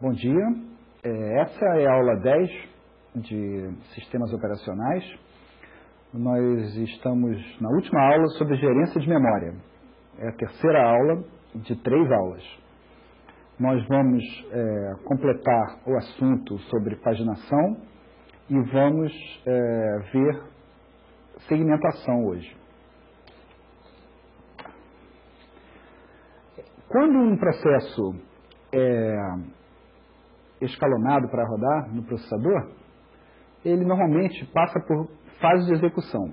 Bom dia, essa é a aula 10 de Sistemas Operacionais. Nós estamos na última aula sobre gerência de memória. É a terceira aula de 3 aulas. Nós vamos completar o assunto sobre paginação e vamos ver segmentação hoje. Quando um processo é escalonado para rodar no processador, ele normalmente passa por fases de execução.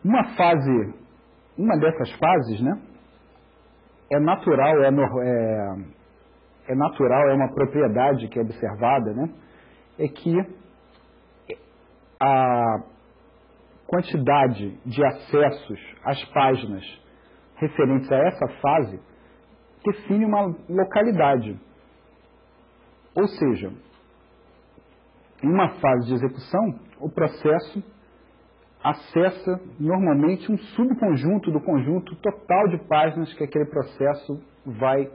Uma dessas fases, né, é natural, é uma propriedade que é observada, né, é que a quantidade de acessos às páginas referentes a essa fase define uma localidade. Ou seja, em uma fase de execução, o processo acessa normalmente um subconjunto do conjunto total de páginas que aquele processo vai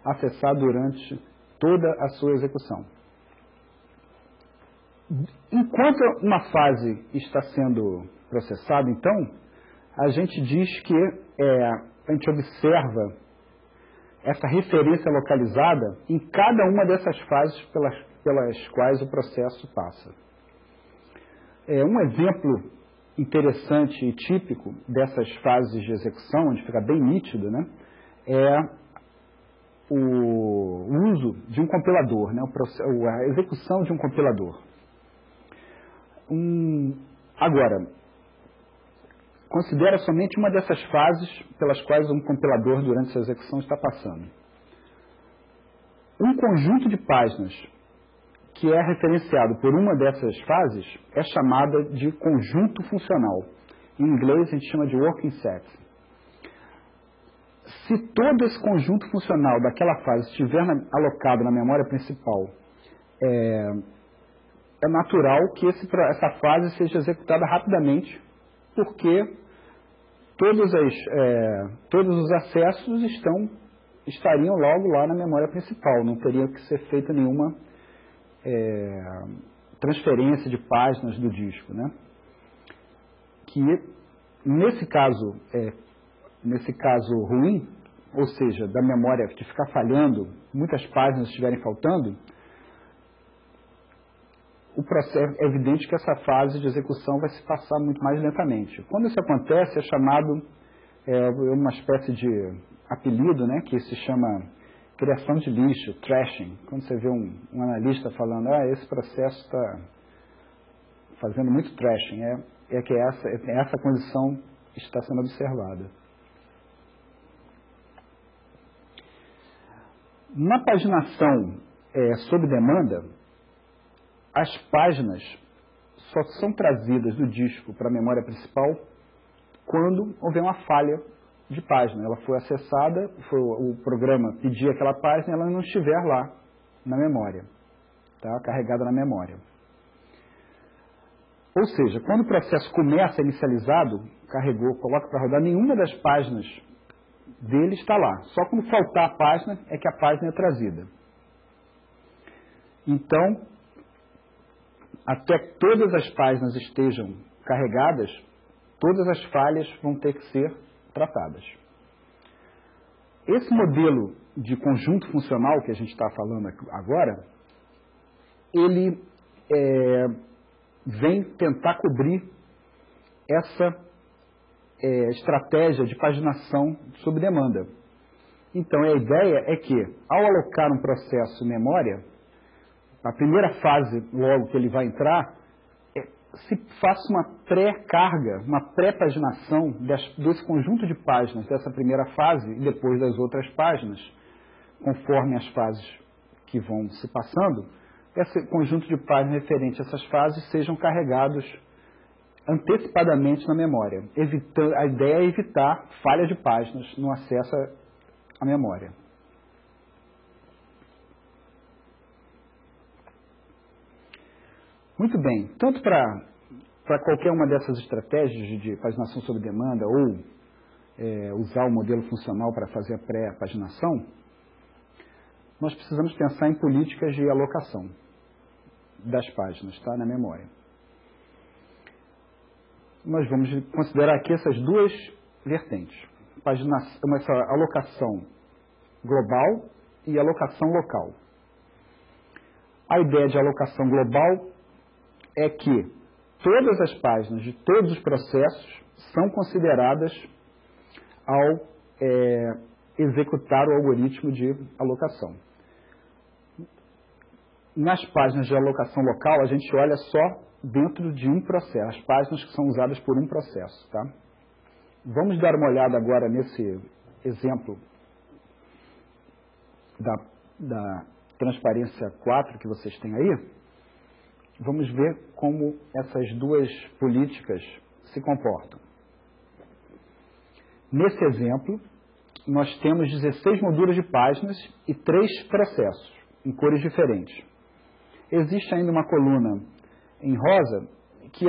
acessar durante toda a sua execução. Enquanto uma fase está sendo processada, então, a gente diz que a gente observa essa referência localizada em cada uma dessas fases pelas quais o processo passa. Um exemplo interessante e típico dessas fases de execução, onde fica bem nítido, né, é o uso de um compilador, né, a execução de um compilador. Agora, considera somente uma dessas fases pelas quais um compilador, durante sua execução, está passando. Um conjunto de páginas que é referenciado por uma dessas fases é chamada de conjunto funcional. Em inglês, a gente chama de working set. Se todo esse conjunto funcional daquela fase estiver alocado na memória principal, é natural que essa fase seja executada rapidamente, porque todos os acessos estariam logo lá na memória principal, não teria que ser feita nenhuma transferência de páginas do disco, né? Que nesse caso ruim, ou seja, da memória que ficar falhando, muitas páginas estiverem faltando, o processo, é evidente que essa fase de execução vai se passar muito mais lentamente. Quando isso acontece, é chamado, uma espécie de apelido, né, que se chama criação de lixo, trashing. Quando você vê um analista falando, esse processo está fazendo muito trashing, é que essa condição está sendo observada. Na paginação sob demanda, as páginas só são trazidas do disco para a memória principal quando houver uma falha de página. Ela foi acessada, o programa pediu aquela página e ela não estiver lá na memória, tá? Carregada na memória. Ou seja, quando o processo começa inicializado, coloca para rodar, nenhuma das páginas dele está lá. Só quando faltar a página é que a página é trazida. Então, até que todas as páginas estejam carregadas, todas as falhas vão ter que ser tratadas. Esse modelo de conjunto funcional que a gente está falando agora, ele vem tentar cobrir essa estratégia de paginação sob demanda. Então, a ideia é que, ao alocar um processo memória, a primeira fase, logo que ele vai entrar, se faça uma pré-carga, uma pré-paginação desse conjunto de páginas dessa primeira fase e depois das outras páginas, conforme as fases que vão se passando, esse conjunto de páginas referente a essas fases sejam carregados antecipadamente na memória. A ideia é evitar falha de páginas no acesso à memória. Muito bem, tanto para qualquer uma dessas estratégias de paginação sob demanda ou usar o modelo funcional para fazer a pré-paginação, nós precisamos pensar em políticas de alocação das páginas, tá? Na memória. Nós vamos considerar aqui essas duas vertentes. Essa alocação global e alocação local. A ideia de alocação global é que todas as páginas de todos os processos são consideradas ao executar o algoritmo de alocação. Nas páginas de alocação local, a gente olha só dentro de um processo, as páginas que são usadas por um processo. Tá? Vamos dar uma olhada agora nesse exemplo da transparência 4 que vocês têm aí. Vamos ver como essas duas políticas se comportam. Nesse exemplo, nós temos 16 molduras de páginas e 3 processos, em cores diferentes. Existe ainda uma coluna em rosa, que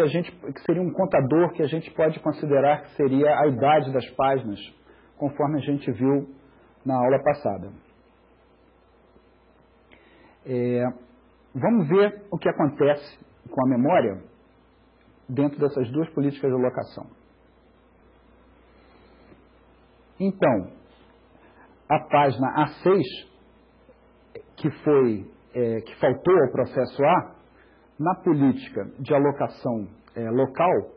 seria um contador que a gente pode considerar que seria a idade das páginas, conforme a gente viu na aula passada. Vamos ver o que acontece com a memória dentro dessas duas políticas de alocação. Então, a página A6, que faltou ao processo A, na política de alocação local,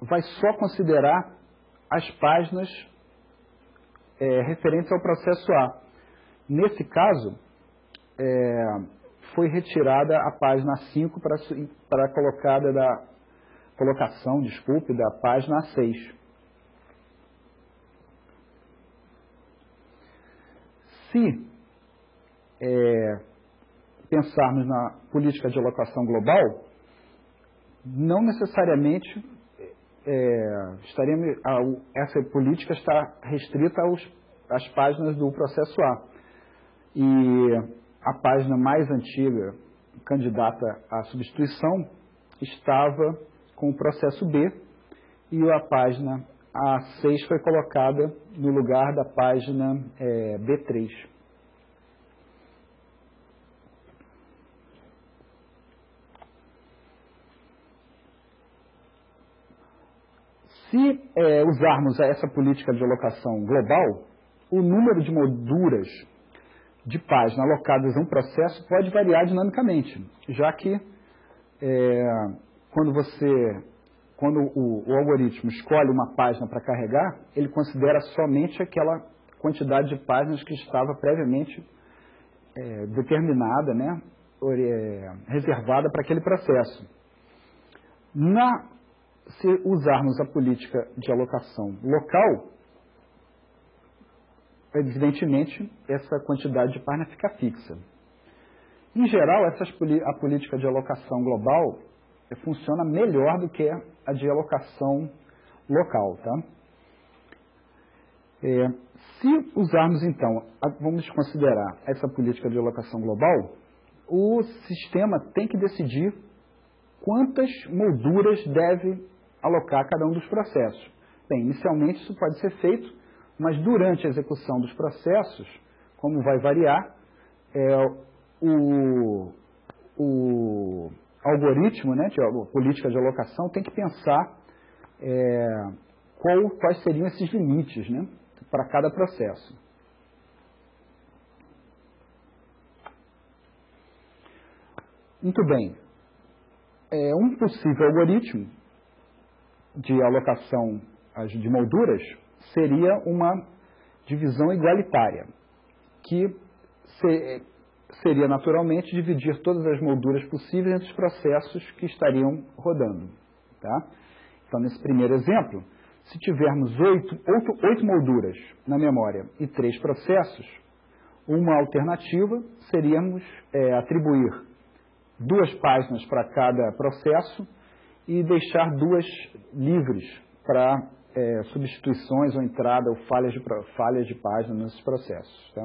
vai só considerar as páginas referentes ao processo A. Nesse caso, foi retirada a página 5 para a colocação da página 6. Se pensarmos na política de alocação global, não necessariamente essa política está restrita às páginas do processo A. E a página mais antiga, candidata à substituição, estava com o processo B, e a página A6 foi colocada no lugar da página B3. Se usarmos essa política de alocação global, o número de molduras de página alocadas a um processo pode variar dinamicamente, já que quando o algoritmo escolhe uma página para carregar, ele considera somente aquela quantidade de páginas que estava previamente determinada, né, reservada para aquele processo. Se usarmos a política de alocação local, evidentemente, essa quantidade de página fica fixa. Em geral, a política de alocação global funciona melhor do que a de alocação local. Tá? Se usarmos, então, vamos considerar essa política de alocação global, o sistema tem que decidir quantas molduras deve alocar cada um dos processos. Bem, inicialmente isso pode ser feito, mas durante a execução dos processos, como vai variar, o algoritmo, né, a política de alocação, tem que pensar quais seriam esses limites, né, para cada processo. Muito bem. Um possível algoritmo de alocação de molduras seria uma divisão igualitária, que seria naturalmente dividir todas as molduras possíveis entre os processos que estariam rodando. Tá? Então, nesse primeiro exemplo, se tivermos 8 molduras na memória e 3 processos, uma alternativa seríamos atribuir 2 páginas para cada processo e deixar 2 livres para substituições ou entrada ou falhas de página nesses processos. Tá?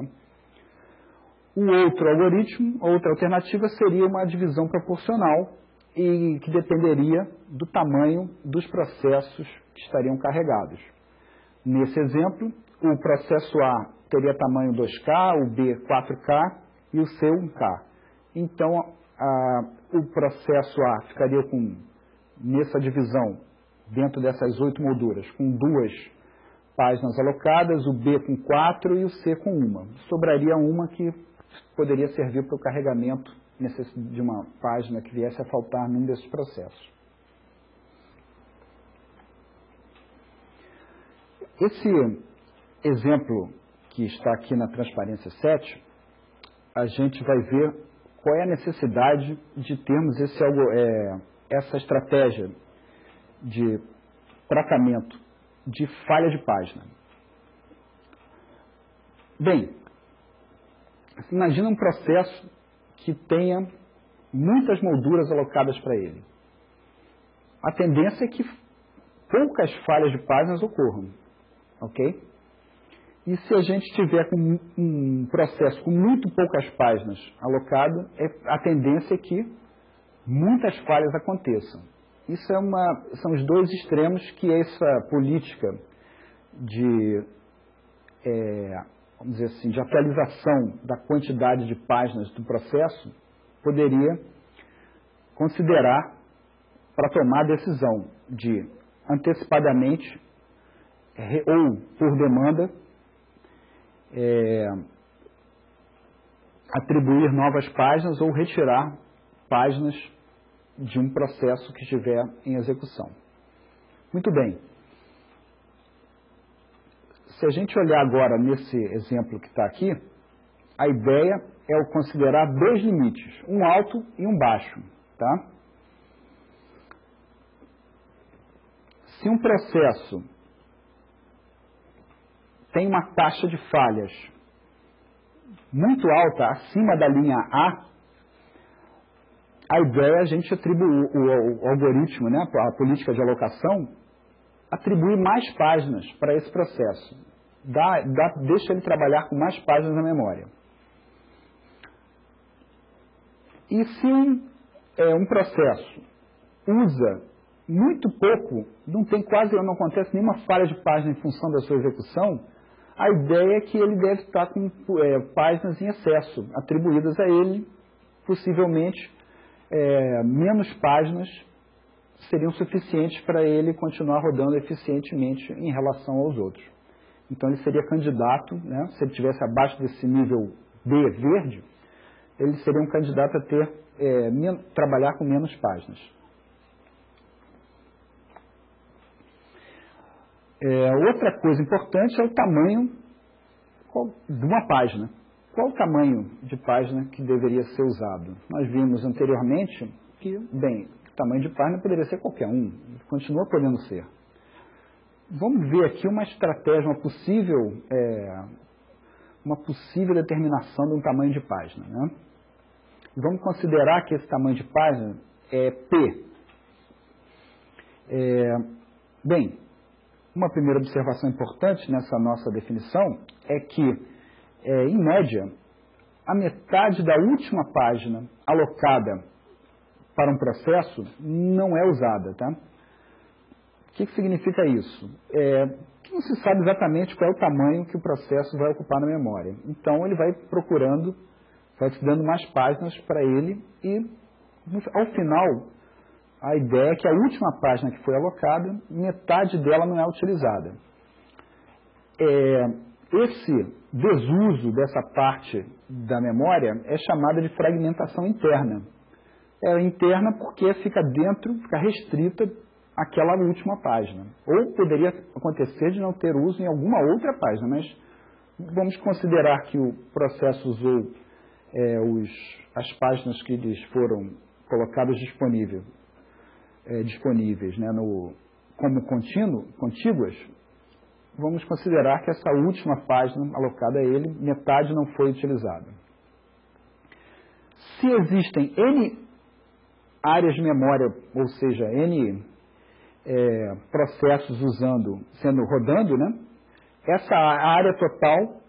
O outro algoritmo, outra alternativa, seria uma divisão proporcional e que dependeria do tamanho dos processos que estariam carregados. Nesse exemplo, o processo A teria tamanho 2K, o B 4K e o C 1K. Então, o processo A ficaria nessa divisão, dentro dessas 8 molduras, com 2 páginas alocadas, o B com 4 e o C com 1. Sobraria uma que poderia servir para o carregamento de uma página que viesse a faltar num desses processos. Esse exemplo que está aqui na transparência 7, a gente vai ver qual é a necessidade de termos essa estratégia de tratamento de falha de página. Bem, imagina um processo que tenha muitas molduras alocadas para ele. A tendência é que poucas falhas de páginas ocorram, ok? E se a gente tiver com um processo com muito poucas páginas alocado, a tendência é que muitas falhas aconteçam. Isso são os dois extremos que essa política vamos dizer assim, de atualização da quantidade de páginas do processo poderia considerar para tomar a decisão de antecipadamente ou por demanda atribuir novas páginas ou retirar páginas de um processo que estiver em execução. Muito bem. Se a gente olhar agora nesse exemplo que está aqui, a ideia é considerar 2 limites, um alto e um baixo. Tá? Se um processo tem uma taxa de falhas muito alta, acima da linha a ideia é a gente atribuir o algoritmo, né, a política de alocação, atribuir mais páginas para esse processo. Deixa ele trabalhar com mais páginas na memória. E se um processo usa muito pouco, não acontece nenhuma falha de página em função da sua execução, a ideia é que ele deve estar com páginas em excesso, atribuídas a ele, possivelmente menos páginas seriam suficientes para ele continuar rodando eficientemente em relação aos outros. Então ele seria candidato, né, se ele estivesse abaixo desse nível B verde, ele seria um candidato a trabalhar com menos páginas. Outra coisa importante é o tamanho de uma página. Qual o tamanho de página que deveria ser usado? Nós vimos anteriormente que, bem, o tamanho de página poderia ser qualquer um, continua podendo ser. Vamos ver aqui uma estratégia, uma possível determinação de um tamanho de página. Né? Vamos considerar que esse tamanho de página é P. Bem, uma primeira observação importante nessa nossa definição é que, em média, a metade da última página alocada para um processo não é usada. Tá? O que significa isso? Que não se sabe exatamente qual é o tamanho que o processo vai ocupar na memória. Então, ele vai procurando, vai se dando mais páginas para ele e, ao final, a ideia é que a última página que foi alocada, metade dela não é utilizada. Esse desuso dessa parte da memória é chamada de fragmentação interna. É interna porque fica restrita àquela última página. Ou poderia acontecer de não ter uso em alguma outra página, mas vamos considerar que o processo usou as páginas que lhes foram colocadas disponíveis, né, como contíguas. Vamos considerar que essa última página alocada a ele, metade não foi utilizada. Se existem N áreas de memória, ou seja, N processos rodando, né? Essa área total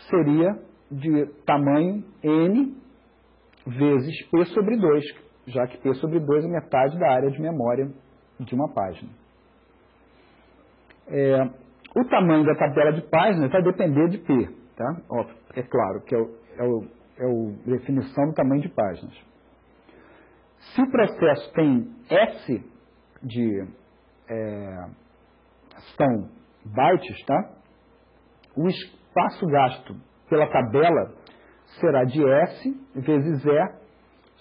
seria de tamanho N vezes P sobre 2, já que P sobre 2 é metade da área de memória de uma página. O tamanho da tabela de páginas vai depender de P. Tá? Ó, é claro que é a definição do tamanho de páginas. Se o processo tem S de são bytes, tá? O espaço gasto pela tabela será de S vezes E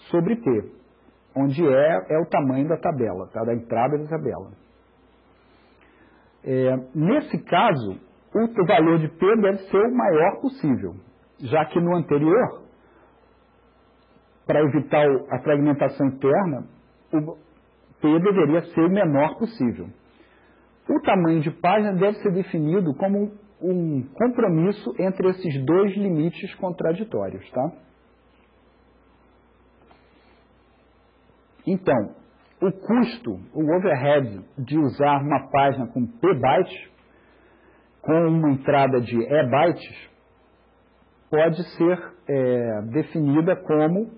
sobre P, onde E é o tamanho da tabela, tá? Da entrada da tabela. Nesse caso, o valor de P deve ser o maior possível, já que no anterior, para evitar a fragmentação interna, o P deveria ser o menor possível. O tamanho de página deve ser definido como um compromisso entre esses dois limites contraditórios, tá? Então, o custo, o overhead de usar uma página com P bytes, com uma entrada de E bytes, pode ser definida como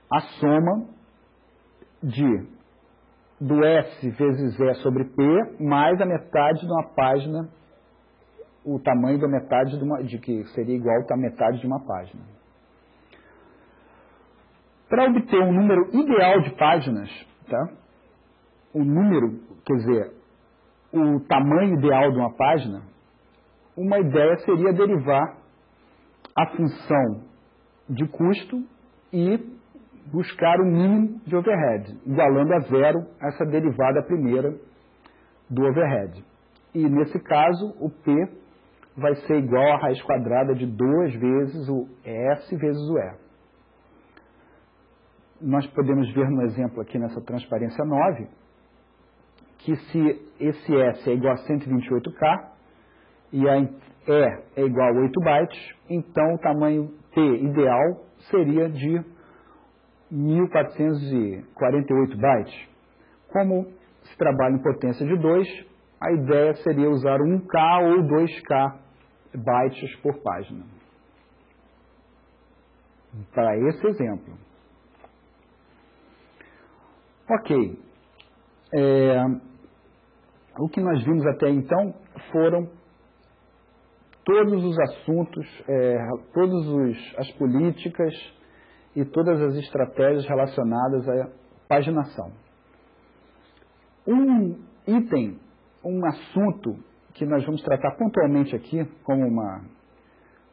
a soma do S vezes E sobre P mais a metade de uma página, o tamanho da metade de que seria igual a metade de uma página. Para obter um número ideal de páginas, tá? O número, quer dizer, o tamanho ideal de uma página, uma ideia seria derivar a função de custo e buscar o mínimo de overhead, igualando a zero essa derivada primeira do overhead. E nesse caso, o P vai ser igual à raiz quadrada de 2 vezes o S vezes o E. Nós podemos ver no exemplo aqui nessa transparência 9, que se esse S é igual a 128K e a E é igual a 8 bytes, então o tamanho P ideal seria de 1448 bytes. Como se trabalha em potência de 2, a ideia seria usar 1K ou 2K bytes por página. Para esse exemplo. Ok. O que nós vimos até então foram todos os assuntos, todas as políticas e todas as estratégias relacionadas à paginação. Um item, um assunto que nós vamos tratar pontualmente aqui como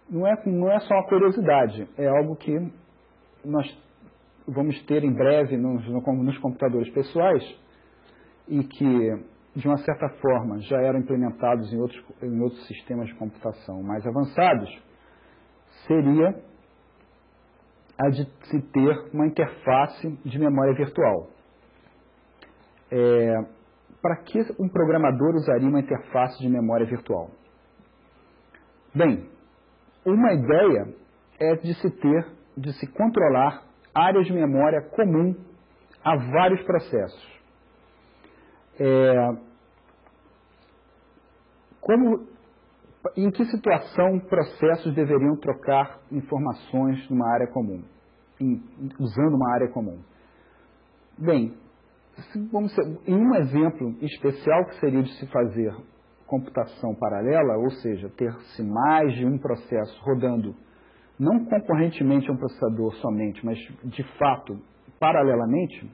não é só uma curiosidade, é algo que nós vamos ter em breve nos computadores pessoais e que, de uma certa forma, já eram implementados em outros sistemas de computação mais avançados, seria a de se ter uma interface de memória virtual. Para que um programador usaria uma interface de memória virtual? Bem, uma ideia é de se controlar áreas de memória comum a vários processos. Em que situação processos deveriam trocar informações numa área comum, usando uma área comum? Bem, em um exemplo especial que seria de se fazer computação paralela, ou seja, ter-se mais de um processo rodando, não concorrentemente a um processador somente, mas de fato, paralelamente,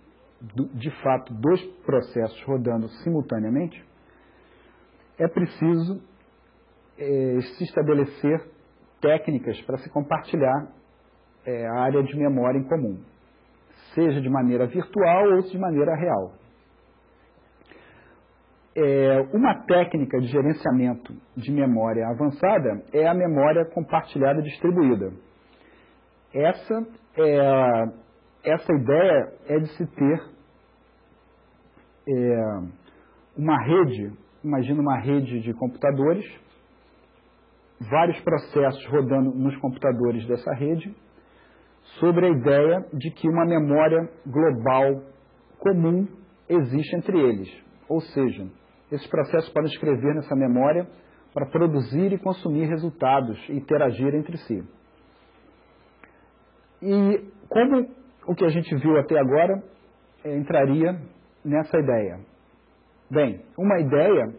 de fato, 2 processos rodando simultaneamente, é preciso se estabelecer técnicas para se compartilhar a área de memória em comum, seja de maneira virtual ou de maneira real. Uma técnica de gerenciamento de memória avançada é a memória compartilhada distribuída. Essa ideia é de se ter uma rede, imagina uma rede de computadores, vários processos rodando nos computadores dessa rede, sobre a ideia de que uma memória global comum existe entre eles. Ou seja, esses processos podem escrever nessa memória para produzir e consumir resultados e interagir entre si. E como o que a gente viu até agora entraria nessa ideia? Bem, uma ideia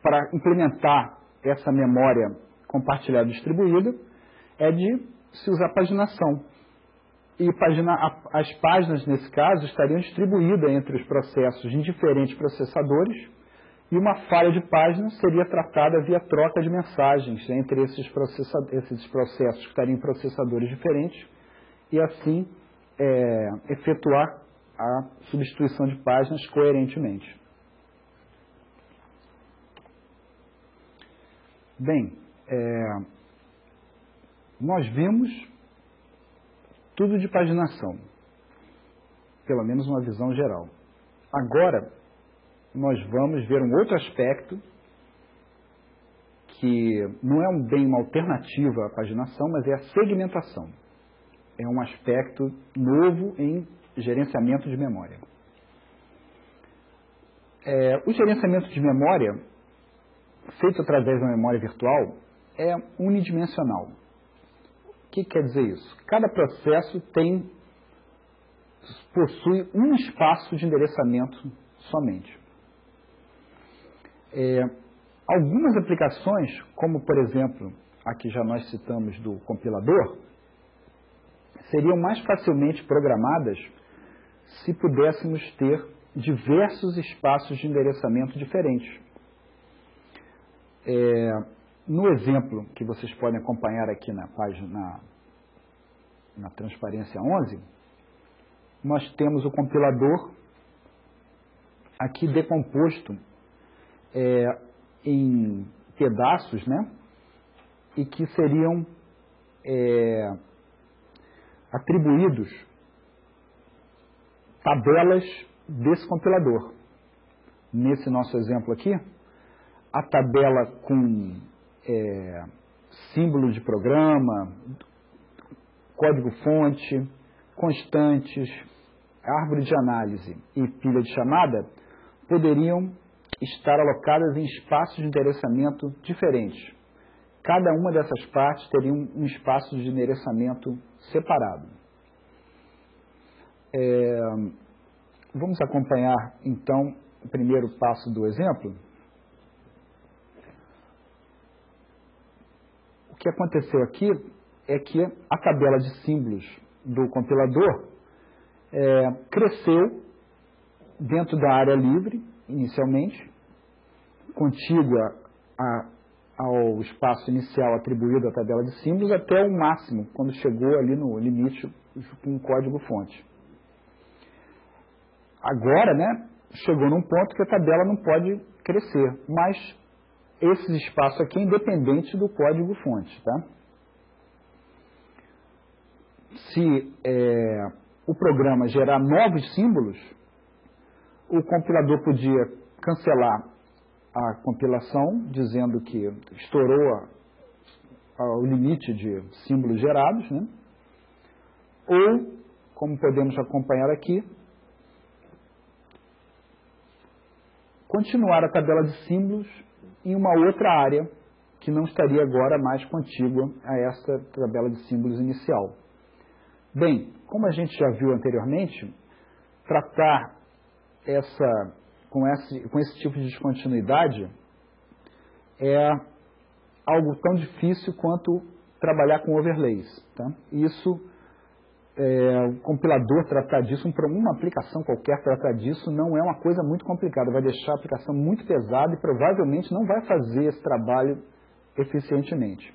para implementar essa memória compartilhada distribuída é de se usar paginação. E as páginas, nesse caso, estariam distribuídas entre os processos em diferentes processadores, e uma falha de página seria tratada via troca de mensagens entre esses processos que estariam em processadores diferentes, e assim efetuar a substituição de páginas coerentemente. Bem, nós vimos tudo de paginação, pelo menos uma visão geral. Agora, nós vamos ver um outro aspecto que não é bem uma alternativa à paginação, mas é a segmentação. É um aspecto novo em gerenciamento de memória. O gerenciamento de memória, feito através da memória virtual, é unidimensional. O que quer dizer isso? Cada processo possui um espaço de endereçamento somente. Algumas aplicações, como por exemplo, a que já nós citamos do compilador, seriam mais facilmente programadas se pudéssemos ter diversos espaços de endereçamento diferentes. No exemplo que vocês podem acompanhar aqui na página, na transparência 11, nós temos o compilador aqui decomposto em pedaços, né? E que seriam atribuídos tabelas desse compilador. Nesse nosso exemplo aqui, a tabela com símbolo de programa, código-fonte, constantes, árvore de análise e pilha de chamada poderiam estar alocadas em espaços de endereçamento diferentes. Cada uma dessas partes teria um espaço de endereçamento separado. Vamos acompanhar, então, o primeiro passo do exemplo. O que aconteceu aqui é que a tabela de símbolos do compilador cresceu dentro da área livre, inicialmente, contígua ao espaço inicial atribuído à tabela de símbolos, até o máximo, quando chegou ali no limite com o código-fonte. Agora, né, chegou num ponto que a tabela não pode crescer, mas esse espaço aqui é independente do código-fonte, tá? Se o programa gerar novos símbolos, o compilador podia cancelar a compilação, dizendo que estourou o limite de símbolos gerados, né? Ou, como podemos acompanhar aqui, continuar a tabela de símbolos em uma outra área que não estaria agora mais contígua a essa tabela de símbolos inicial. Bem, como a gente já viu anteriormente, tratar com esse tipo de descontinuidade é algo tão difícil quanto trabalhar com overlays. Tá? Isso, o compilador tratar disso, uma aplicação qualquer tratar disso, não é uma coisa muito complicada. Vai deixar a aplicação muito pesada e provavelmente não vai fazer esse trabalho eficientemente.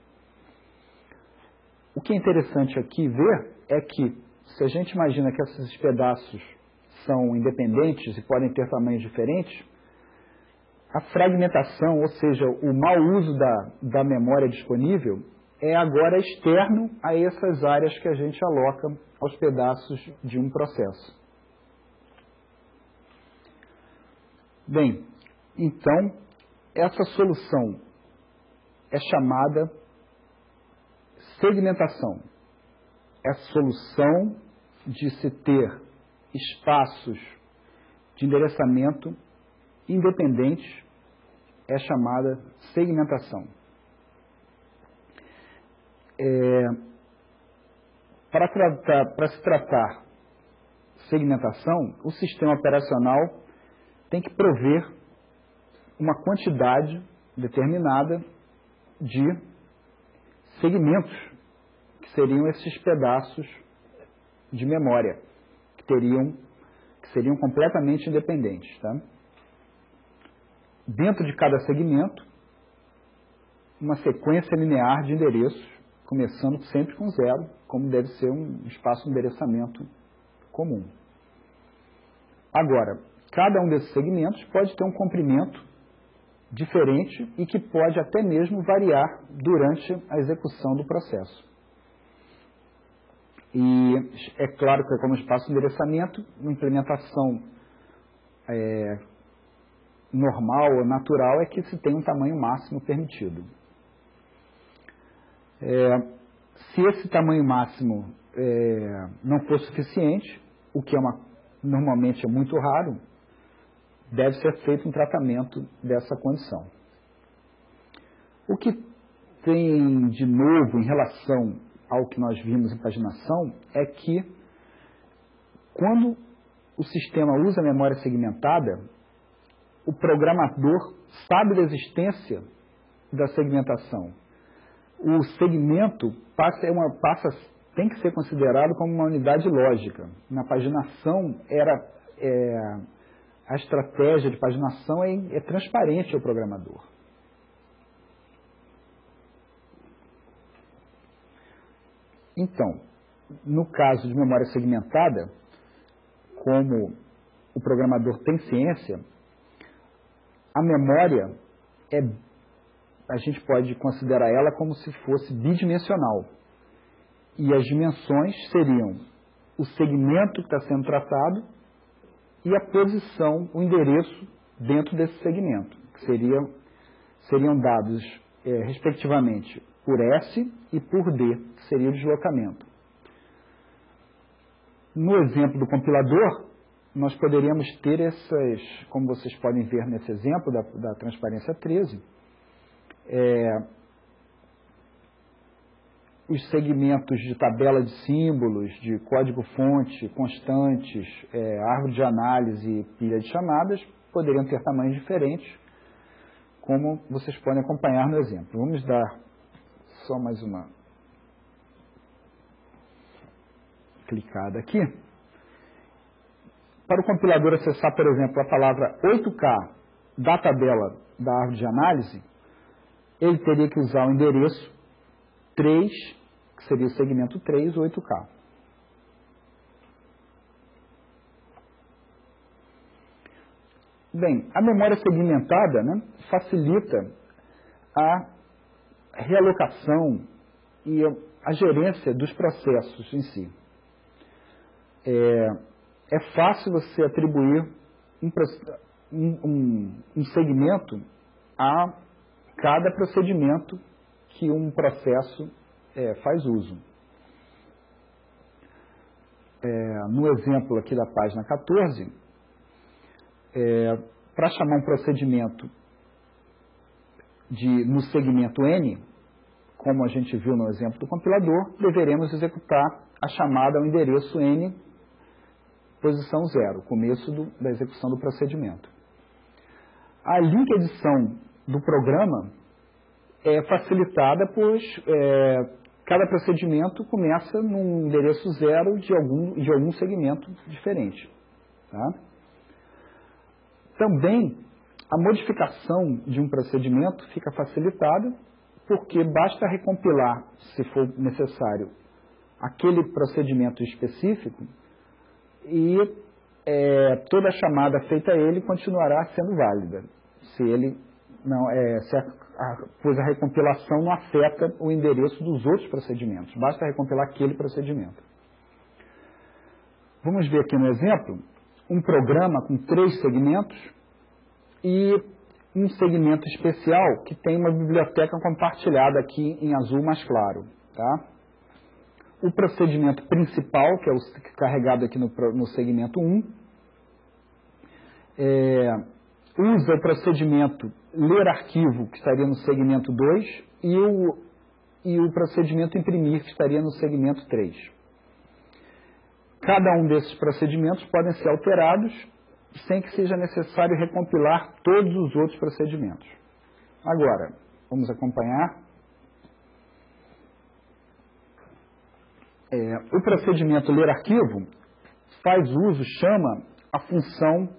O que é interessante aqui ver é que, se a gente imagina que esses pedaços são independentes e podem ter tamanhos diferentes, a fragmentação, ou seja, o mau uso da memória disponível, é agora externo a essas áreas que a gente aloca aos pedaços de um processo. Bem, então, essa solução é chamada segmentação. É a solução de se ter espaços de endereçamento independentes, é chamada segmentação. Para se tratar segmentação, o sistema operacional tem que prover uma quantidade determinada de segmentos, que seriam esses pedaços de memória, que seriam completamente independentes. Tá? Dentro de cada segmento, uma sequência linear de endereços, começando sempre com 0, como deve ser um espaço de endereçamento comum. Agora, cada um desses segmentos pode ter um comprimento diferente e que pode até mesmo variar durante a execução do processo. E é claro que, como espaço de endereçamento, uma implementação normal ou natural é que se tem um tamanho máximo permitido. Se esse tamanho máximo não for suficiente, o que normalmente é muito raro, deve ser feito um tratamento dessa condição. O que tem de novo em relação ao que nós vimos em paginação é que, quando o sistema usa a memória segmentada, o programador sabe da existência da segmentação. O segmento tem que ser considerado como uma unidade lógica. Na paginação, a estratégia de paginação é transparente ao programador. Então, no caso de memória segmentada, como o programador tem ciência, a memória a gente pode considerar ela como se fosse bidimensional. E as dimensões seriam o segmento que está sendo tratado e a posição, o endereço dentro desse segmento, que seriam dados, respectivamente, por S e por D, que seria o deslocamento. No exemplo do compilador, nós poderíamos ter como vocês podem ver nesse exemplo da transparência 13, os segmentos de tabela de símbolos, de código-fonte, constantes, árvore de análise e pilha de chamadas poderiam ter tamanhos diferentes, como vocês podem acompanhar no exemplo. Vamos dar só mais uma clicada aqui. Para o compilador acessar, por exemplo, a palavra 8K da tabela da árvore de análise, ele teria que usar o endereço 3, que seria o segmento 3, 8K. Bem, a memória segmentada, né, facilita a realocação e a gerência dos processos em si. É fácil você atribuir um segmento a cada procedimento que um processo faz uso. No exemplo aqui da página 14, para chamar um procedimento no segmento N, como a gente viu no exemplo do compilador, deveremos executar a chamada ao endereço N, posição 0, começo da execução do procedimento. A link edição do programa é facilitada, pois cada procedimento começa num endereço 0 de algum segmento diferente. Tá? Também, a modificação de um procedimento fica facilitada, porque basta recompilar, se for necessário, aquele procedimento específico e toda a chamada feita a ele continuará sendo válida, pois a recompilação não afeta o endereço dos outros procedimentos, basta recompilar aquele procedimento. Vamos ver aqui no exemplo um programa com 3 segmentos e um segmento especial que tem uma biblioteca compartilhada aqui em azul mais claro. Tá? O procedimento principal, que é o carregado aqui no segmento 1, usa o procedimento ler arquivo, que estaria no segmento 2, e o procedimento imprimir, que estaria no segmento 3. Cada um desses procedimentos podem ser alterados sem que seja necessário recompilar todos os outros procedimentos. Agora, vamos acompanhar. O procedimento ler arquivo faz uso, chama a função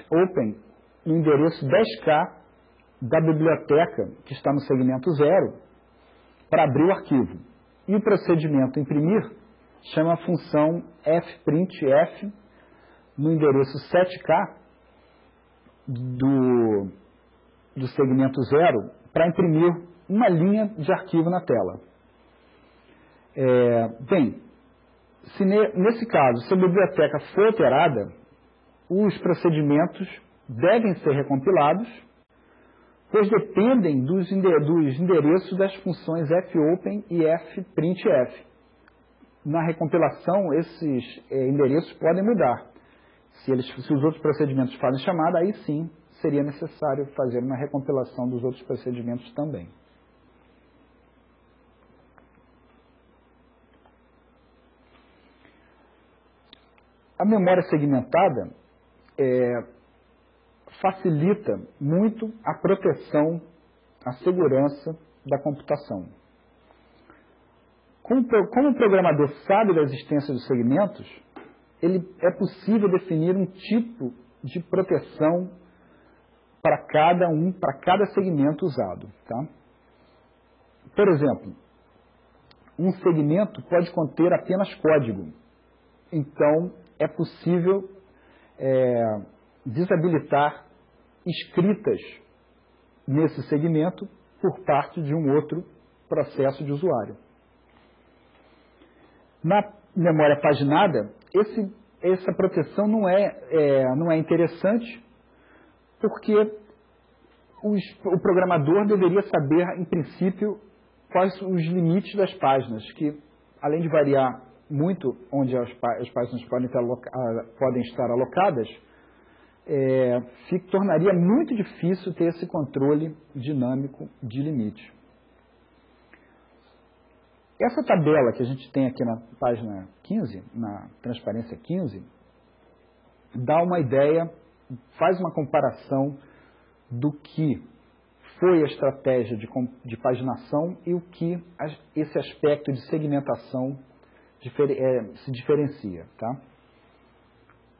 fopen no endereço 10K da biblioteca que está no segmento 0 para abrir o arquivo. E o procedimento imprimir chama a função fprintf no endereço 7K do segmento 0 para imprimir uma linha de arquivo na tela. Bem, se nesse caso, se a biblioteca for alterada, os procedimentos devem ser recompilados, pois dependem dos endereços das funções fopen e fprintf. Na recompilação, esses endereços podem mudar. Se os outros procedimentos fazem chamada, aí sim seria necessário fazer uma recompilação dos outros procedimentos também. A memória segmentada facilita muito a proteção, a segurança da computação. Como o programador sabe da existência dos segmentos, é possível definir um tipo de proteção para cada segmento usado. Tá? Por exemplo, um segmento pode conter apenas código. Então, é possível desabilitar escritas nesse segmento por parte de um outro processo de usuário. Na memória paginada, essa proteção não é interessante, porque o programador deveria saber, em princípio, quais os limites das páginas, que, além de variar muito onde as páginas podem estar alocadas, tornaria muito difícil ter esse controle dinâmico de limite. Essa tabela que a gente tem aqui na página 15, na transparência 15, dá uma ideia, faz uma comparação do que foi a estratégia de paginação e o que esse aspecto de segmentação se diferencia. Tá?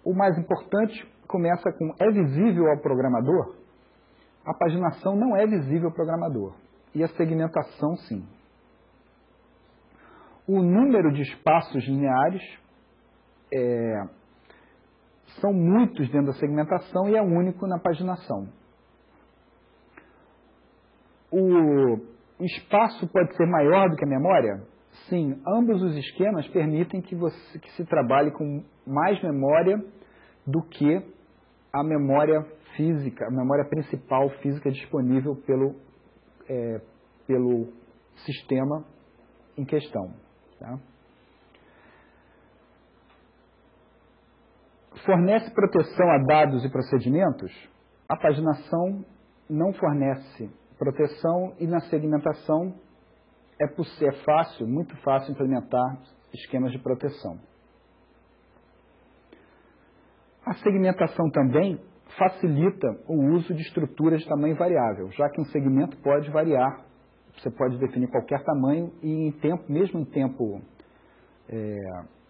O mais importante começa com: é visível ao programador? A paginação não é visível ao programador, e a segmentação sim. O número de espaços lineares são muitos dentro da segmentação e é único na paginação. O espaço pode ser maior do que a memória? Sim, ambos os esquemas permitem que se trabalhe com mais memória do que a memória física, a memória principal física disponível pelo sistema em questão. Tá? Fornece proteção a dados e procedimentos? A paginação não fornece proteção e na segmentação é fácil, muito fácil implementar esquemas de proteção. A segmentação também facilita o uso de estruturas de tamanho variável, já que um segmento pode variar. Você pode definir qualquer tamanho e, mesmo em tempo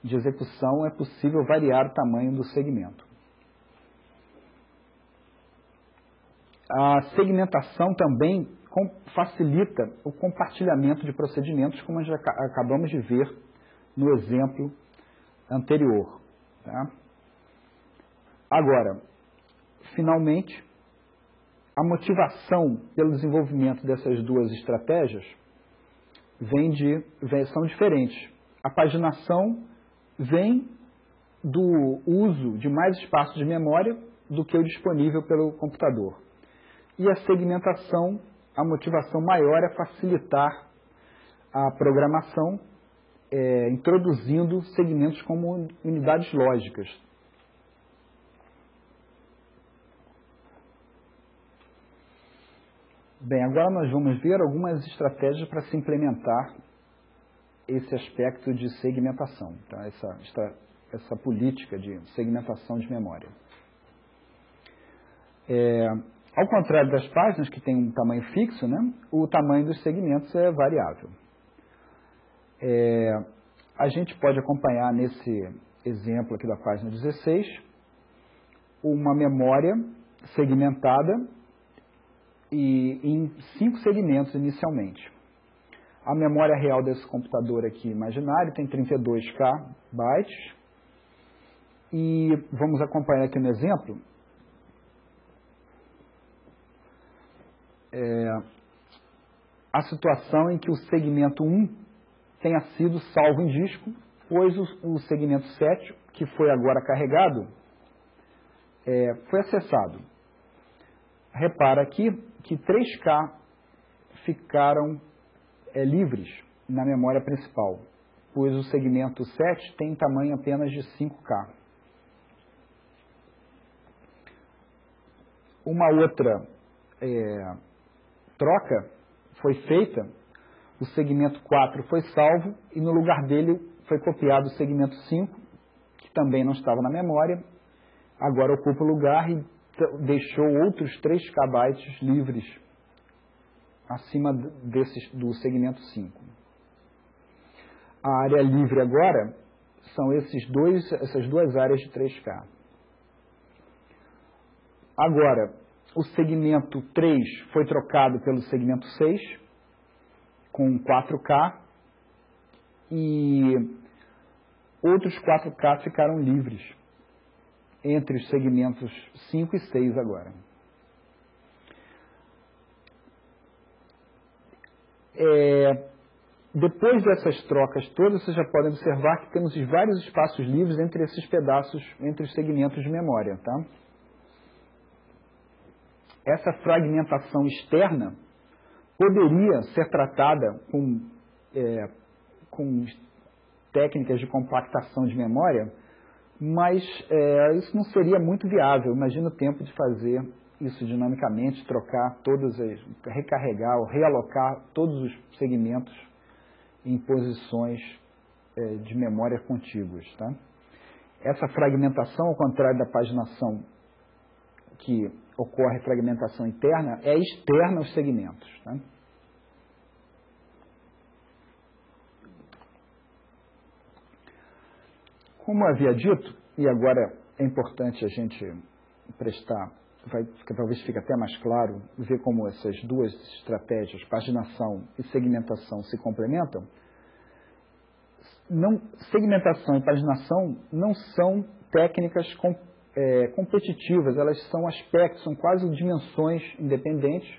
de execução, é possível variar o tamanho do segmento. A segmentação também facilita o compartilhamento de procedimentos, como já acabamos de ver no exemplo anterior. Tá? Agora, finalmente, a motivação pelo desenvolvimento dessas duas estratégias são diferentes. A paginação vem do uso de mais espaço de memória do que o disponível pelo computador. E a segmentação, a motivação maior é facilitar a programação, introduzindo segmentos como unidades lógicas. Bem, agora nós vamos ver algumas estratégias para se implementar esse aspecto de segmentação, tá? essa política de segmentação de memória. Ao contrário das páginas, que têm um tamanho fixo, né, o tamanho dos segmentos é variável. a gente pode acompanhar nesse exemplo aqui da página 16, uma memória segmentada e em 5 segmentos inicialmente. A memória real desse computador aqui imaginário tem 32K bytes. E vamos acompanhar aqui no exemplo. A situação em que o segmento 1 tenha sido salvo em disco, pois o segmento 7, que foi agora carregado, foi acessado. Repara aqui que 3K ficaram livres na memória principal, pois o segmento 7 tem tamanho apenas de 5K. Uma outra troca foi feita, o segmento 4 foi salvo e no lugar dele foi copiado o segmento 5, que também não estava na memória, agora ocupa o lugar e deixou outros 3K bytes livres acima do segmento 5. A área livre agora são essas duas áreas de 3K. Agora, o segmento 3 foi trocado pelo segmento 6, com 4K, e outros 4K ficaram livres entre os segmentos 5 e 6 agora. Depois dessas trocas todas, vocês já podem observar que temos vários espaços livres entre esses pedaços, entre os segmentos de memória, tá? Essa fragmentação externa poderia ser tratada com técnicas de compactação de memória, mas isso não seria muito viável. Imagina o tempo de fazer isso dinamicamente, recarregar ou realocar todos os segmentos em posições de memória contíguas. Tá? Essa fragmentação, ao contrário da paginação, que ocorre fragmentação interna, é externa aos segmentos. Tá? Como eu havia dito, e agora é importante a gente talvez fique até mais claro, ver como essas duas estratégias, paginação e segmentação, se complementam. Segmentação e paginação não são técnicas competitivas, elas são aspectos, são quase dimensões independentes,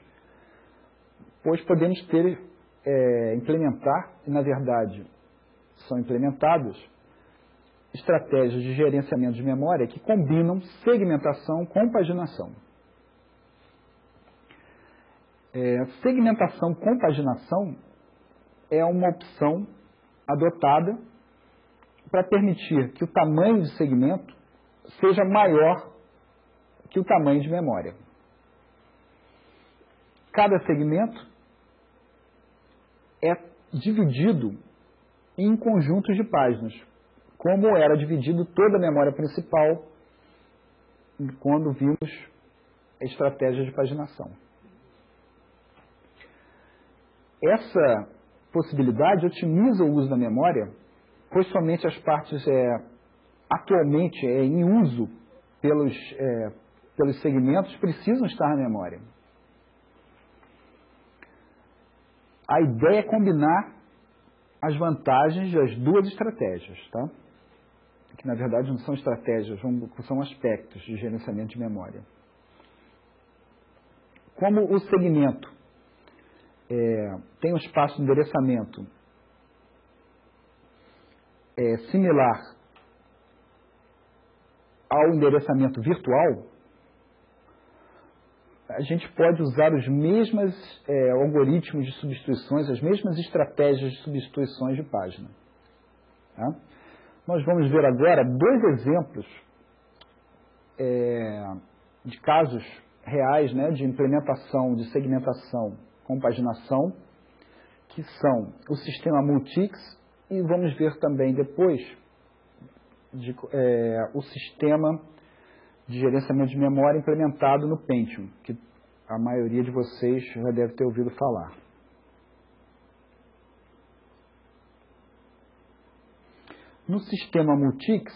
pois podemos implementar, e na verdade são implementados, estratégias de gerenciamento de memória que combinam segmentação com paginação. Segmentação com paginação é uma opção adotada para permitir que o tamanho de segmento seja maior que o tamanho de memória. Cada segmento é dividido em conjuntos de páginas, como era dividido toda a memória principal quando vimos a estratégia de paginação. Essa possibilidade otimiza o uso da memória, pois somente as partes atualmente em uso pelos segmentos precisam estar na memória. A ideia é combinar as vantagens das duas estratégias, tá? Que na verdade não são estratégias, são aspectos de gerenciamento de memória. Como o segmento tem um espaço de endereçamento similar ao endereçamento virtual, a gente pode usar os mesmos algoritmos de substituições, as mesmas estratégias de substituições de página. Tá? Nós vamos ver agora dois exemplos de casos reais, né, de implementação de segmentação com paginação, que são o sistema Multics, e vamos ver também depois o sistema de gerenciamento de memória implementado no Pentium, que a maioria de vocês já deve ter ouvido falar. No sistema Multics,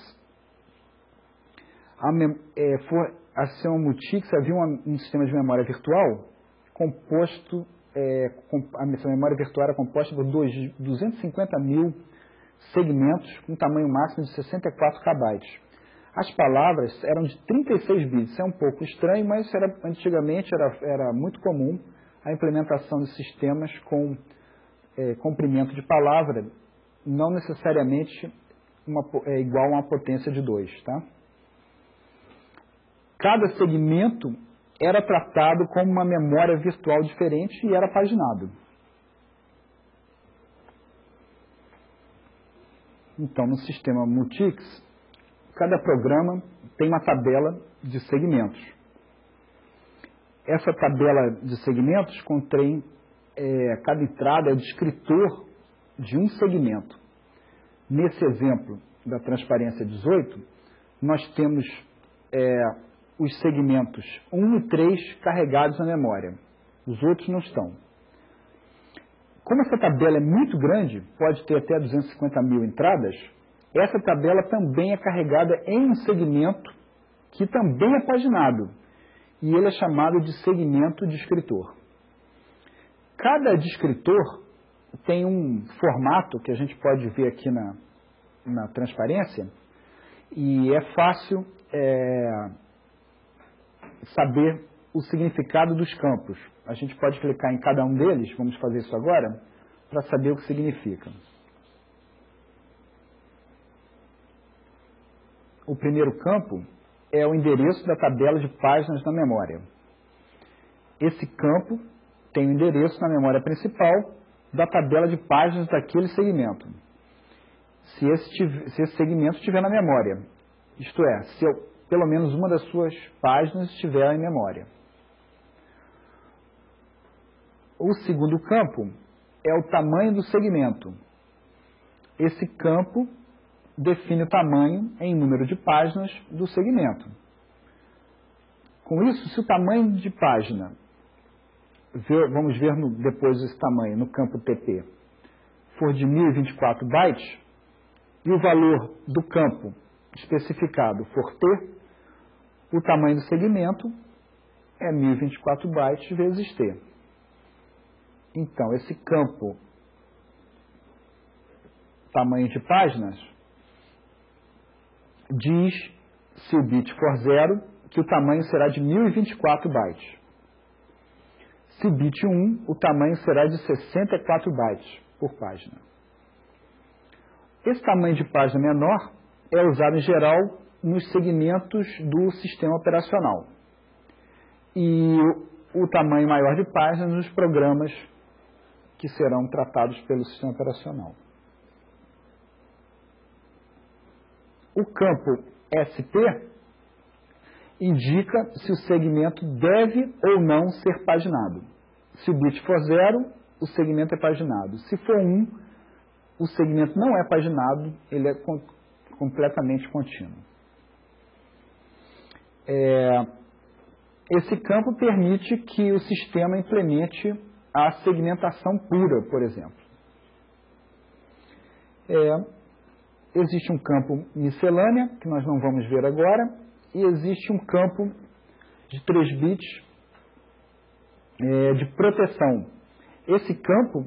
a sistema Multics havia um sistema de memória virtual composto, a memória virtual era composta por 250 mil segmentos com tamanho máximo de 64 KB. As palavras eram de 36 bits. Isso é um pouco estranho, mas antigamente era muito comum a implementação de sistemas com comprimento de palavra, não necessariamente igual a uma potência de 2. Tá? Cada segmento era tratado como uma memória virtual diferente e era paginado. Então, no sistema Multics, cada programa tem uma tabela de segmentos. Essa tabela de segmentos contém, cada entrada é o descritor de um segmento. Nesse exemplo da transparência 18, nós temos os segmentos 1 e 3 carregados na memória. Os outros não estão. Como essa tabela é muito grande, pode ter até 250 mil entradas, essa tabela também é carregada em um segmento que também é paginado. E ele é chamado de segmento descritor. Cada descritor tem um formato que a gente pode ver aqui na transparência, e é fácil saber o significado dos campos. A gente pode clicar em cada um deles, vamos fazer isso agora, para saber o que significa. O primeiro campo é o endereço da tabela de páginas na memória. Esse campo tem o endereço na memória principal da tabela de páginas daquele segmento. Se esse segmento estiver na memória, isto é, se pelo menos uma das suas páginas estiver em memória. O segundo campo é o tamanho do segmento. Esse campo define o tamanho em número de páginas do segmento. Com isso, se o tamanho de página, vamos ver depois esse tamanho no campo TP, for de 1024 bytes, e o valor do campo especificado for T, o tamanho do segmento é 1024 bytes vezes T. Então, esse campo tamanho de páginas diz, se o bit for 0, que o tamanho será de 1024 bytes. Se o bit 1, o tamanho será de 64 bytes por página. Esse tamanho de página menor é usado em geral nos segmentos do sistema operacional. E o tamanho maior de páginas nos programas que serão tratados pelo sistema operacional. O campo SP indica se o segmento deve ou não ser paginado. Se o bit for 0, o segmento é paginado. Se for 1, o segmento não é paginado, ele é completamente contínuo. Esse campo permite que o sistema implemente a segmentação pura, por exemplo. Existe um campo miscelânea, que nós não vamos ver agora, e existe um campo de 3 bits de proteção. Esse campo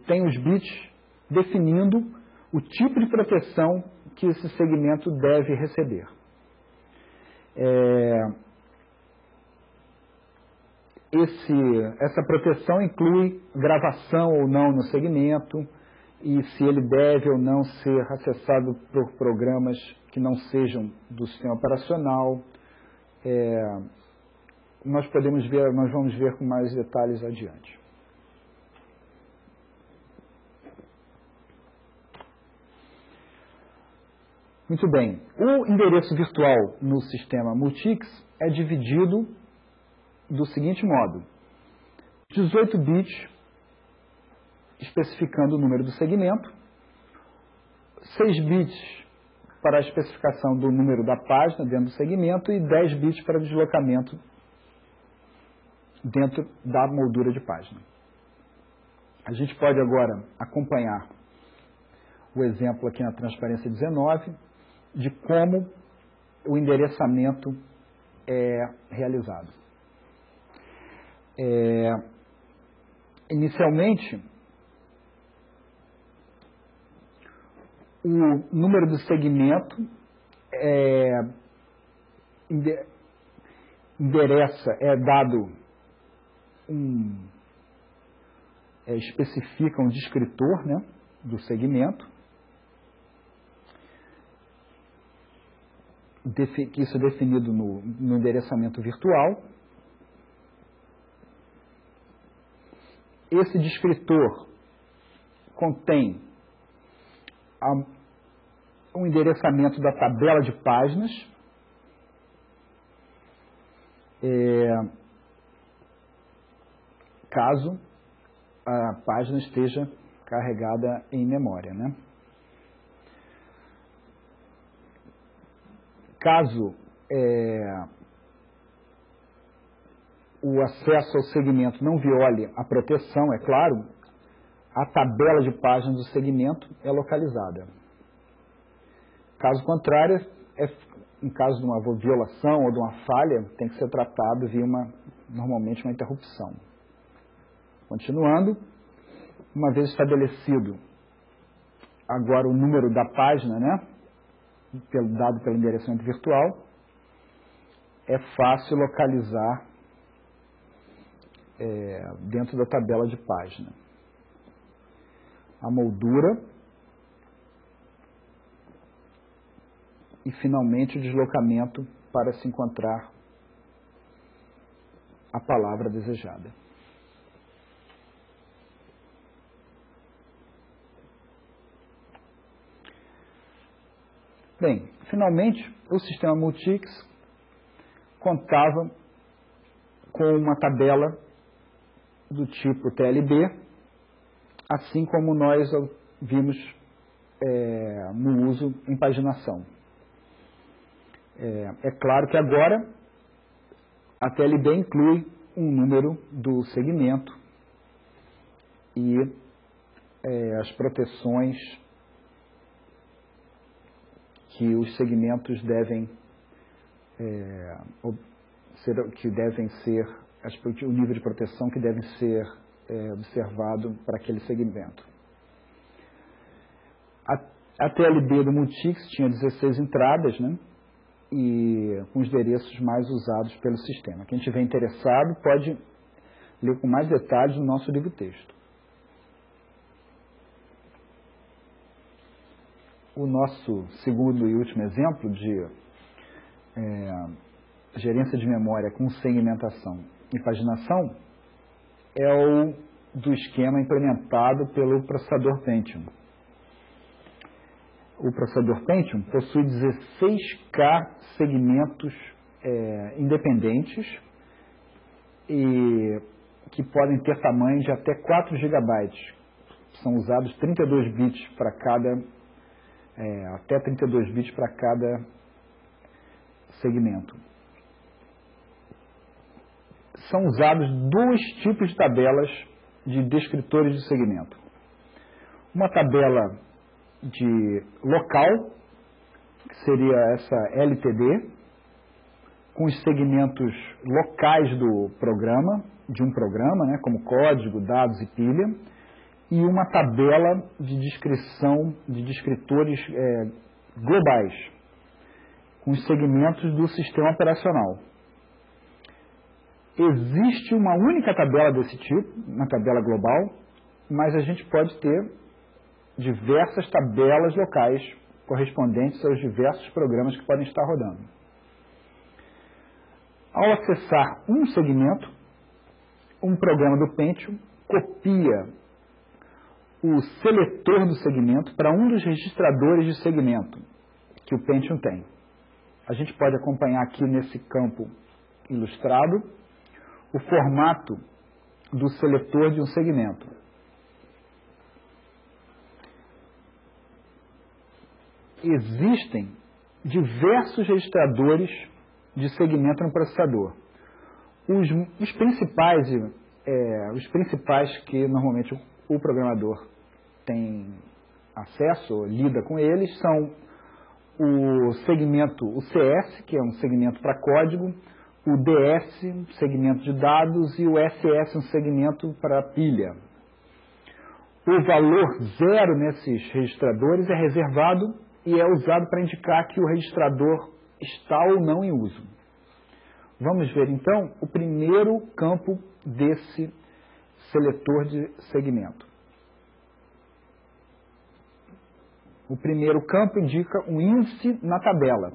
tem os bits definindo o tipo de proteção que esse segmento deve receber. Essa proteção inclui gravação ou não no segmento, e se ele deve ou não ser acessado por programas que não sejam do sistema operacional. Nós vamos ver com mais detalhes adiante. Muito bem. O endereço virtual no sistema Multics é dividido do seguinte modo: 18 bits especificando o número do segmento, 6 bits para a especificação do número da página dentro do segmento e 10 bits para deslocamento dentro da moldura de página. A gente pode agora acompanhar o exemplo aqui na transparência 19 de como o endereçamento é realizado. Inicialmente, o número do segmento dado especifica um descritor, né, do segmento, que isso é definido no endereçamento virtual. Esse descritor contém um endereçamento da tabela de páginas, caso a página esteja carregada em memória, né? Caso o acesso ao segmento não viole a proteção, é claro, a tabela de páginas do segmento é localizada. Caso contrário, em caso de uma violação ou de uma falha, tem que ser tratado via normalmente uma interrupção. Continuando, uma vez estabelecido agora o número da página, né, dado pelo endereçamento virtual, é fácil localizar dentro da tabela de página a moldura e, finalmente, o deslocamento para se encontrar a palavra desejada. Bem, finalmente, o sistema Multics contava com uma tabela do tipo TLB, assim como nós vimos no uso em paginação. É claro que agora a TLB inclui um número do segmento e as proteções que os segmentos devem ser, o nível de proteção que deve ser observado para aquele segmento. A TLB do Multics tinha 16 entradas, né? E com os endereços mais usados pelo sistema. Quem estiver interessado pode ler com mais detalhes no nosso livro-texto. O nosso segundo e último exemplo de gerência de memória com segmentação e paginação é o do esquema implementado pelo processador Pentium. O processador Pentium possui 16K segmentos independentes e que podem ter tamanho de até 4 GB. São usados 32 bits para cada, até 32 bits para cada segmento. São usados dois tipos de tabelas de descritores de segmento. Uma tabela de local, que seria essa LTD, com os segmentos locais do programa, de um programa, né, como código, dados e pilha, e uma tabela de descrição de descritores globais, com os segmentos do sistema operacional. Existe uma única tabela desse tipo, uma tabela global, mas a gente pode ter diversas tabelas locais correspondentes aos diversos programas que podem estar rodando. Ao acessar um segmento, um programa do Pentium copia o seletor do segmento para um dos registradores de segmento que o Pentium tem. A gente pode acompanhar aqui nesse campo ilustrado o formato do seletor de um segmento. Existem diversos registradores de segmento no processador. Os principais que normalmente o programador tem acesso, lida com eles, são o segmento, o CS, que é um segmento para código, o DS, um segmento de dados, e o SS, um segmento para pilha. O valor 0 nesses registradores é reservado e é usado para indicar que o registrador está ou não em uso. Vamos ver então o primeiro campo desse seletor de segmento. O primeiro campo indica um índice na tabela.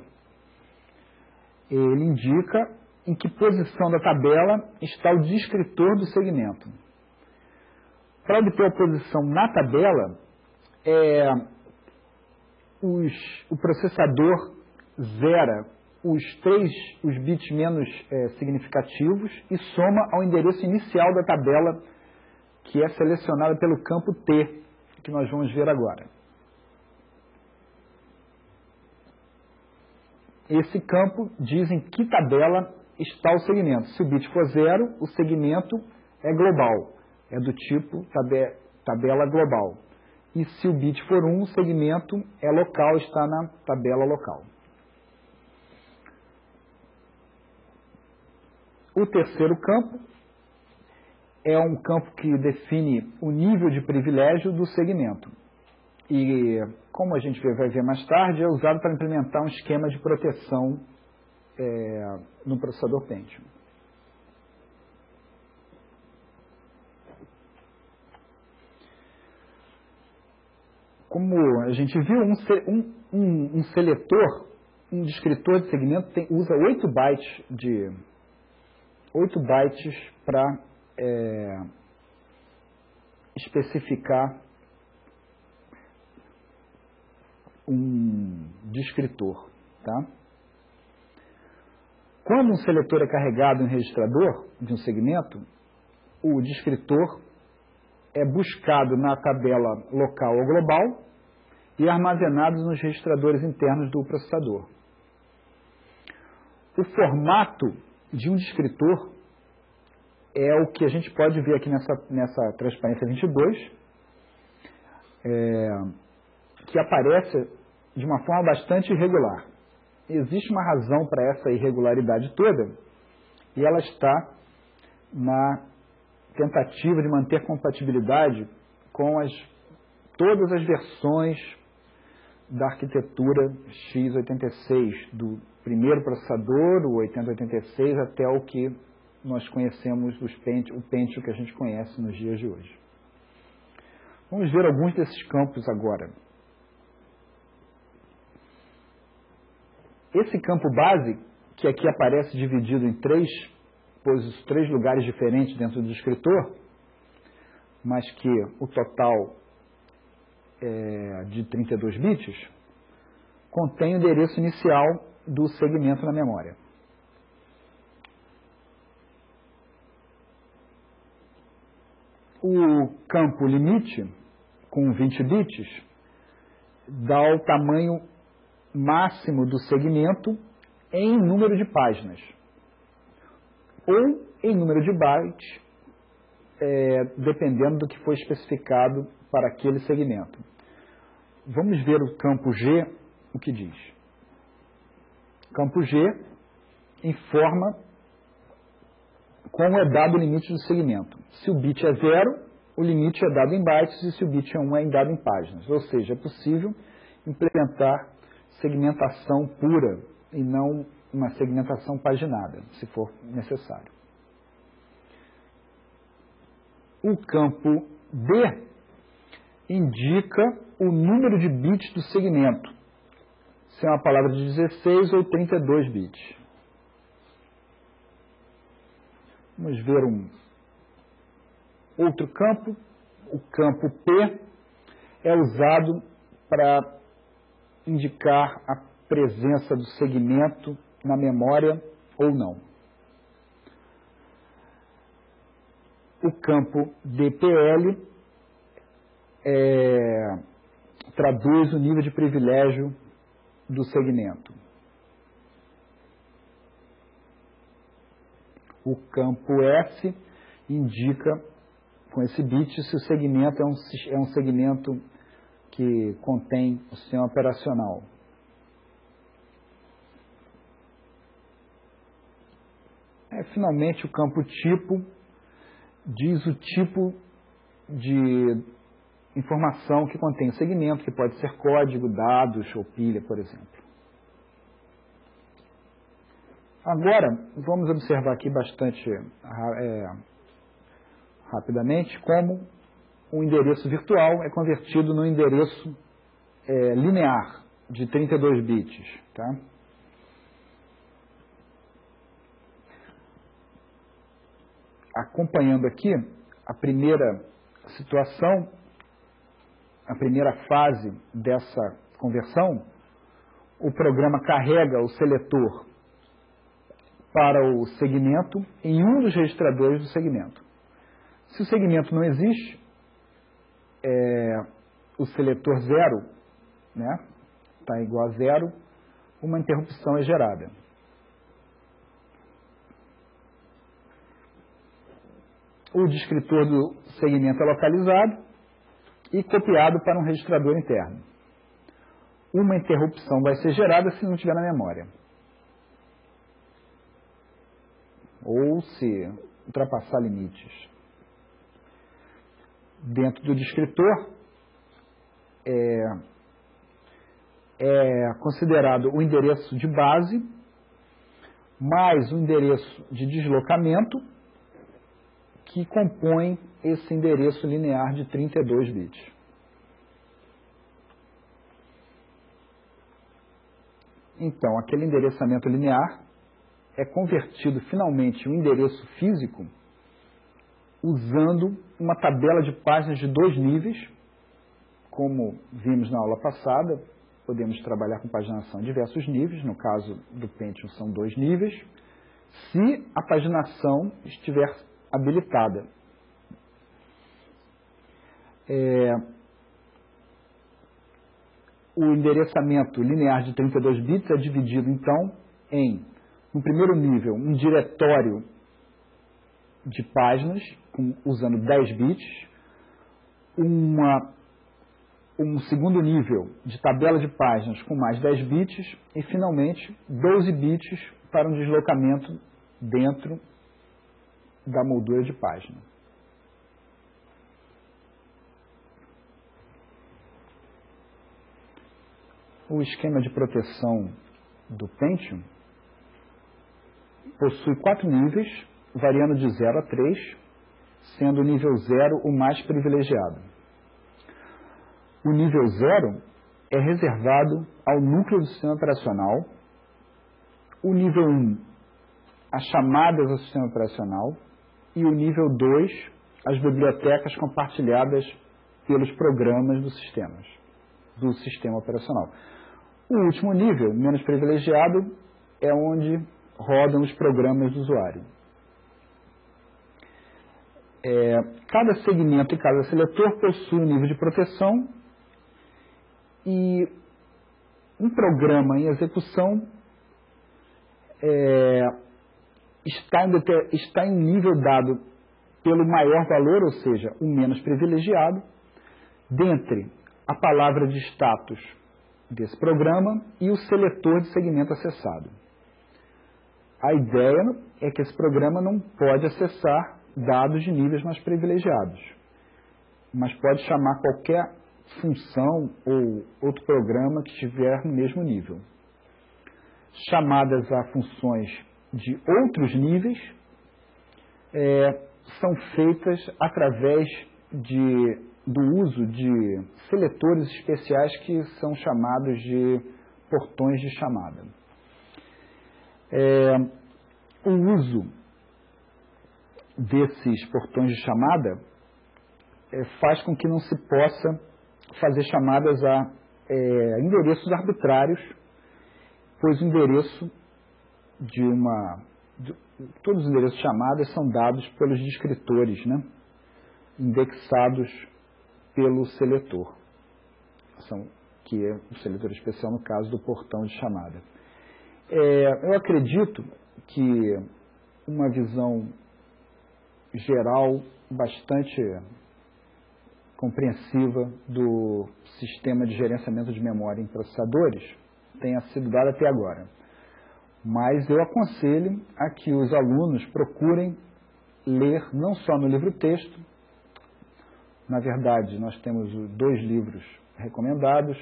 Ele indica em que posição da tabela está o descritor do segmento. Para obter a posição na tabela, o processador zera os bits menos significativos e soma ao endereço inicial da tabela, que é selecionada pelo campo T, que nós vamos ver agora. Esse campo diz em que tabela está o segmento. Se o bit for 0, o segmento é global, é do tipo tabela global. E se o bit for 1, o segmento é local, está na tabela local. O terceiro campo é um campo que define o nível de privilégio do segmento. E, como a gente vai ver mais tarde, é usado para implementar um esquema de proteção no processador Pentium. Como a gente viu, um seletor, um descritor de segmento usa 8 bytes para especificar um descritor, tá? Quando um seletor é carregado em um registrador de um segmento, o descritor é buscado na tabela local ou global e armazenado nos registradores internos do processador. O formato de um descritor é o que a gente pode ver aqui nessa transparência 22, que aparece de uma forma bastante irregular. Existe uma razão para essa irregularidade toda, e ela está na tentativa de manter compatibilidade com todas as versões da arquitetura x86, do primeiro processador, o 8086, até o que nós conhecemos, o Pentium que a gente conhece nos dias de hoje. Vamos ver alguns desses campos agora. Esse campo base, que aqui aparece dividido em três lugares diferentes dentro do descritor, mas que o total é de 32 bits, contém o endereço inicial do segmento na memória. O campo limite, com 20 bits, dá o tamanho máximo do segmento em número de páginas, ou em número de bytes, dependendo do que foi especificado para aquele segmento. Vamos ver o campo G, o que diz. O campo G informa como é dado o limite do segmento. Se o bit é 0, o limite é dado em bytes, e se o bit é 1, é dado em páginas. Ou seja, é possível implementar segmentação pura e não uma segmentação paginada, se for necessário. O campo D indica o número de bits do segmento, se é uma palavra de 16 ou 32 bits. Vamos ver outro campo. O campo P é usado para indicar a presença do segmento na memória ou não. O campo DPL traduz o nível de privilégio do segmento. O campo S indica, com esse bit, se o segmento é um segmento que contém o sistema operacional. Finalmente, o campo tipo diz o tipo de informação que contém o segmento, que pode ser código, dados ou pilha, por exemplo. Agora, vamos observar aqui bastante rapidamente como o endereço virtual é convertido no endereço linear de 32 bits. Tá? Acompanhando aqui a primeira situação, a primeira fase dessa conversão, o programa carrega o seletor para o segmento em um dos registradores do segmento. Se o segmento não existe, o seletor 0, né, está igual a 0, uma interrupção é gerada. O descritor do segmento é localizado e copiado para um registrador interno. Uma interrupção vai ser gerada se não estiver na memória. Ou se ultrapassar limites. Dentro do descritor, é considerado o endereço de base mais o endereço de deslocamento que compõe esse endereço linear de 32 bits. Então, aquele endereçamento linear é convertido finalmente em um endereço físico usando uma tabela de páginas de 2 níveis. Como vimos na aula passada, podemos trabalhar com paginação em diversos níveis. No caso do Pentium são 2 níveis. Se a paginação estiver habilitada. O endereçamento linear de 32 bits é dividido, então, em, no primeiro nível, um diretório de páginas, usando 10 bits, um segundo nível de tabela de páginas com mais 10 bits e, finalmente, 12 bits para um deslocamento dentro da moldura de página. O esquema de proteção do Pentium possui 4 níveis, variando de 0 a 3, sendo o nível 0 o mais privilegiado. O nível 0 é reservado ao núcleo do sistema operacional, o nível 1 as chamadas ao sistema operacional e o nível 2 as bibliotecas compartilhadas pelos programas do sistema operacional. O último nível, menos privilegiado, é onde rodam os programas do usuário. Cada segmento e cada seletor possui um nível de proteção e um programa em execução está em nível dado pelo maior valor, ou seja, o menos privilegiado, dentre a palavra de status desse programa e o seletor de segmento acessado. A ideia é que esse programa não pode acessar dados de níveis mais privilegiados, mas pode chamar qualquer função ou outro programa que estiver no mesmo nível. Chamadas a funções de outros níveis são feitas através do uso de seletores especiais que são chamados de portões de chamada. O uso desses portões de chamada faz com que não se possa fazer chamadas a endereços arbitrários, pois o endereço todos os endereços de chamadas são dados pelos descritores, né? Indexados pelo seletor, que é o seletor especial no caso do portão de chamada. Eu acredito que uma visão geral bastante compreensiva do sistema de gerenciamento de memória em processadores tenha sido dada até agora. Mas eu aconselho a que os alunos procurem ler não só no livro-texto. Na verdade, nós temos 2 livros recomendados,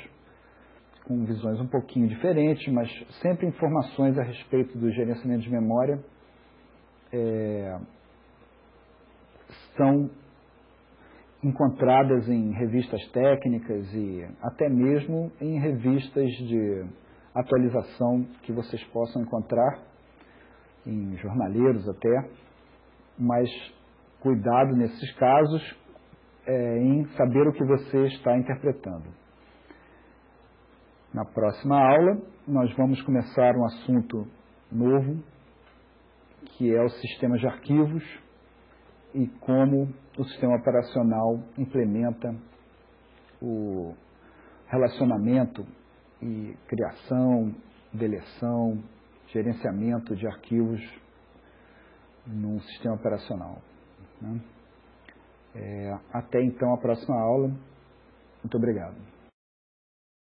com visões um pouquinho diferentes, mas sempre informações a respeito do gerenciamento de memória são encontradas em revistas técnicas e até mesmo em revistas de atualização que vocês possam encontrar, em jornaleiros até, mas cuidado nesses casos em saber o que você está interpretando. Na próxima aula, nós vamos começar um assunto novo, que é o sistema de arquivos e como o sistema operacional implementa o relacionamento e criação, deleção, gerenciamento de arquivos num sistema operacional, né? Até então a próxima aula. Muito obrigado.